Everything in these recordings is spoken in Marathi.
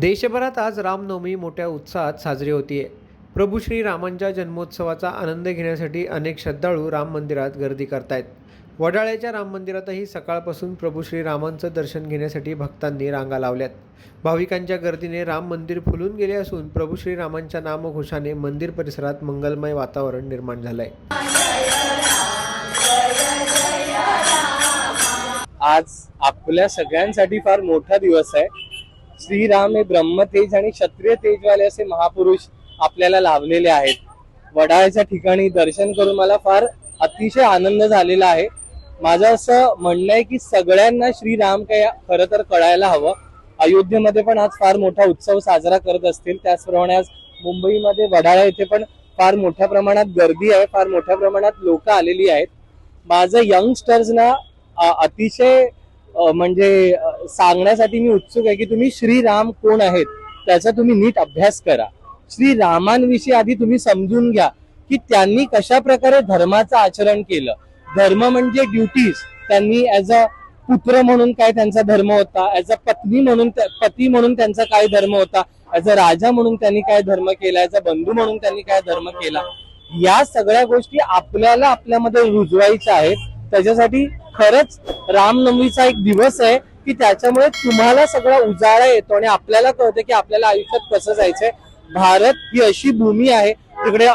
देशभरात आज रामनवमी मोठ्या उत्साहात साजरी होतीये. प्रभू श्री रामांच्या जन्मोत्सवाचा आनंद घेण्यासाठी अनेक श्रद्धाळू राम मंदिरात गर्दी करतायत. वडाळ्याच्या राम मंदिरातही सकाळपासून प्रभू श्री रामांचं दर्शन घेण्यासाठी भक्तांनी रांगा लावल्यात. भाविकांच्या गर्दीने राम मंदिर फुलून गेले असून प्रभू श्री रामांच्या नामघोषाने मंदिर परिसरात मंगलमय वातावरण निर्माण झालंय. आज आपल्या सगळ्यांसाठी फार मोठा दिवस आहे. श्रीराम हे ब्रह्मतेज आणि क्षत्रिय तेजवाले असे महापुरुष आपल्याला लाभलेले आहेत. वडाळ्याच्या ठिकाणी दर्शन करून मला फार अतिशय आनंद झालेला आहे. माझं असं म्हणणं आहे की सगळ्यांना श्रीराम काय खरं तर कळायला हवं. अयोध्येमध्ये पण आज फार मोठा उत्सव साजरा करत असतील, त्याचप्रमाणे आज मुंबईमध्ये वडाळा येथे पण फार मोठ्या प्रमाणात गर्दी आहे, फार मोठ्या प्रमाणात लोक आलेली आहेत. माझं यंगस्टर्सना अतिशय म्हणजे सांगण्यासाठी मी उत्सुक आहे की तुम्ही श्रीराम कोण आहेत त्याचा तुम्ही नीट अभ्यास करा. श्रीरामांविषयी आधी तुम्ही समजून घ्या की त्यांनी कशा प्रकारे धर्माचं आचरण केलं. धर्म म्हणजे ड्युटीज. त्यांनी ऍज अ पुत्र म्हणून काय त्यांचा धर्म होता, ऍज अ पती म्हणून त्यांचा काय धर्म होता, ऍज अ राजा म्हणून त्यांनी काय धर्म केला, ऍज अ बंधू म्हणून त्यांनी काय धर्म केला. या सगळ्या गोष्टी आपल्याला आपल्यामध्ये रुजवायच्या आहेत. त्याच्यासाठी खरंच रामनवमीचा एक दिवस आहे की त्याच्यामुळे तुम्हाला सगळा उजाळा येतो आणि आपल्याला कळतं की आपल्याला आयुष्यात कसं जायचंय. भारत ही अशी भूमी आहे तिकडे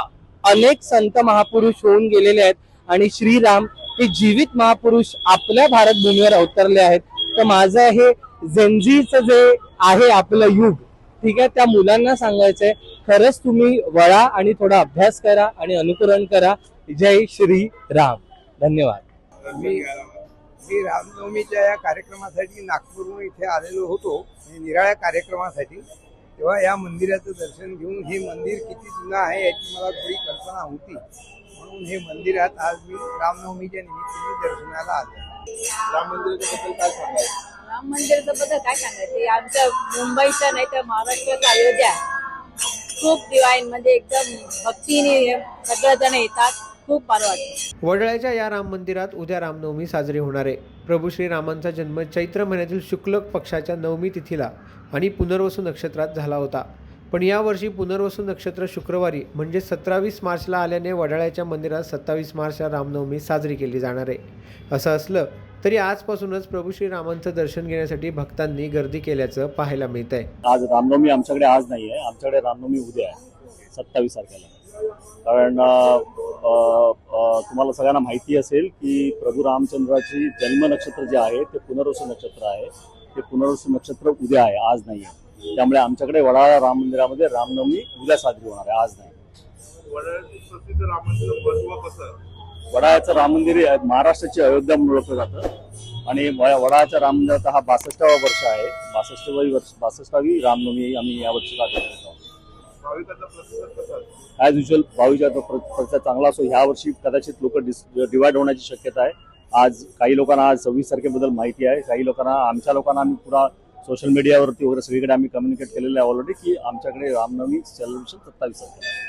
अनेक संत महापुरुष होऊन गेलेले आहेत आणि श्रीराम हे जीवित महापुरुष आपल्या भारत भूमीवर अवतरले आहेत. तर माझं हे जेनझीचं जे आहे आपलं युग, ठीक आहे, त्या मुलांना सांगायचंय खरंच तुम्ही वळा आणि थोडा अभ्यास करा आणि अनुकरण करा. जय श्री राम. धन्यवाद. मी रामनवमीच्या या कार्यक्रमासाठी नागपूरहून इथे आलेलो होतो, निराळ्या कार्यक्रमासाठी. तेव्हा या मंदिराचं दर्शन घेऊन हे मंदिर किती जुनं आहे याची मला थोडी कल्पना होती, म्हणून हे मंदिरात आज मी रामनवमीच्या निमित्ताने दर्शनाला आलो. राम मंदिराबद्दल काय सांगायचं? राम मंदिराबद्दल काय सांगायचं, आमच्या मुंबईचं नाही तर महाराष्ट्राचं अयोध्या खूप डिवाईन, म्हणजे एकदम भक्तीने सगळेजण येतात. खूप बरं वाटतं. वडाळ्याच्या या राम मंदिरात उद्या रामनवमी साजरी होणार आहे. प्रभू श्री रामांचा जन्म चैत्र महिन्यातील शुक्ल पक्षाच्या नवमी तिथीला आणि पुनर्वसू नक्षत्रात झाला होता. पण यावर्षी पुनर्वसू नक्षत्र शुक्रवारी म्हणजे 27 मार्चला आल्याने वडाळ्याच्या मंदिरात 27 मार्चला रामनवमी साजरी केली जाणार आहे. असं असलं तरी आजपासूनच प्रभू श्री रामांचं दर्शन घेण्यासाठी भक्तांनी गर्दी केल्याचं पाहायला मिळत आहे. आज रामनवमी आमच्याकडे आज नाही आहे, आमच्याकडे रामनवमी उद्या आहे 27 तारखेला. कारण तुम्हाला सगळ्यांना माहिती असेल की प्रभू रामचंद्राची जन्म नक्षत्र जे आहे ते पुनर्वसू नक्षत्र आहे. ते पुनर्वसू नक्षत्र उद्या आहे, आज नाही आहे. त्यामुळे आमच्याकडे वडाळा राम मंदिरामध्ये रामनवमी उद्या साजरी होणार आहे, आज नाही. वडाळ्याचं राम मंदिर महाराष्ट्राची अयोध्या म्हणून ओळखलं जातं आणि वडाळ्याच्या राम मंदिराचा हा 62वा वर्ष आहे. 62वी रामनवमी आम्ही यावर्षी साजरी करतो. ॲज युजल भाविकांचा प्रतिसाद चांगला असो. ह्या वर्षी कदाचित लोक डिवाइड होण्याची शक्यता आहे. आज काही लोकांना आज 26 तारखेबद्दल माहिती आहे, काही लोकांना आमच्या लोकांना आम्ही पुरा सोशल मीडियावरती वगैरे सगळीकडे आम्ही कम्युनिकेट केलेलं आहे ऑलरेडी की आमच्याकडे रामनवमी सेलिब्रेशन 27 तारखेला.